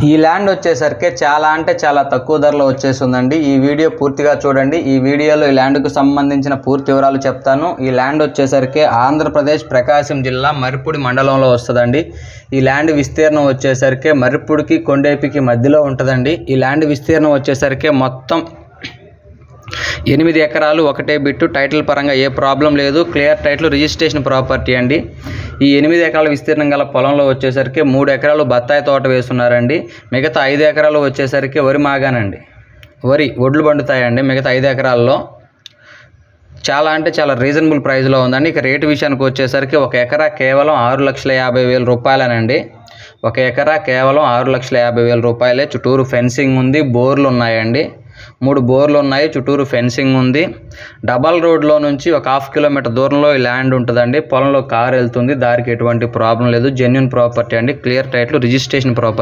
ఈ ల్యాండ్ వచ్చేసరికి చాలా అంటే చాలా తక్కువ ధరలో వచ్చేసిందండి. ఈ వీడియో పూర్తిగా చూడండి. ఈ వీడియోలో ఈ ల్యాండ్కు సంబంధించిన పూర్తి వివరాలు చెప్తాను. ఈ ల్యాండ్ వచ్చేసరికి ఆంధ్రప్రదేశ్ ప్రకాశం జిల్లా మర్రిపూడి మండలంలో వస్తుందండి. ఈ ల్యాండ్ విస్తీర్ణం వచ్చేసరికి మర్రిపూడికి కొండేపికి మధ్యలో ఉంటుందండి. ఈ ల్యాండ్ విస్తీర్ణం వచ్చేసరికి మొత్తం 8 ఎకరాలు ఒకటే బిట్టు. టైటిల్ పరంగా ఏ ప్రాబ్లం లేదు. క్లియర్ టైటిల్, రిజిస్ట్రేషన్ ప్రాపర్టీ అండి. ఈ 8 ఎకరాల విస్తీర్ణం గల పొలంలో వచ్చేసరికి 3 ఎకరాలు బత్తాయి తోట వేస్తున్నారండి. మిగతా 5 ఎకరాలు వచ్చేసరికి వరి మాగానండి. ఒడ్లు పండుతాయండి మిగతా 5 ఎకరాల్లో. చాలా అంటే చాలా రీజనబుల్ ప్రైస్లో ఉందండి. ఇక రేటు విషయానికి వచ్చేసరికి 1 ఎకరా కేవలం 6,50,000 రూపాయలేనండి. 1 ఎకరా కేవలం 6,50,000 రూపాయలే. చుట్టూరు ఫెన్సింగ్ ఉంది, బోర్లు ఉన్నాయండి. 3 బోర్లు ఉన్నాయి, చుట్టూరు ఫెన్సింగ్ ఉంది. డబల్ రోడ్లో నుంచి ఒక 1/2 కిలోమీటర్ దూరంలో ఈ ల్యాండ్ ఉంటుందండి. పొలంలో కారు వెళ్తుంది, దారికి ఎటువంటి ప్రాబ్లం లేదు. జెన్యూన్ ప్రాపర్టీ అండి. Clear title, registration property.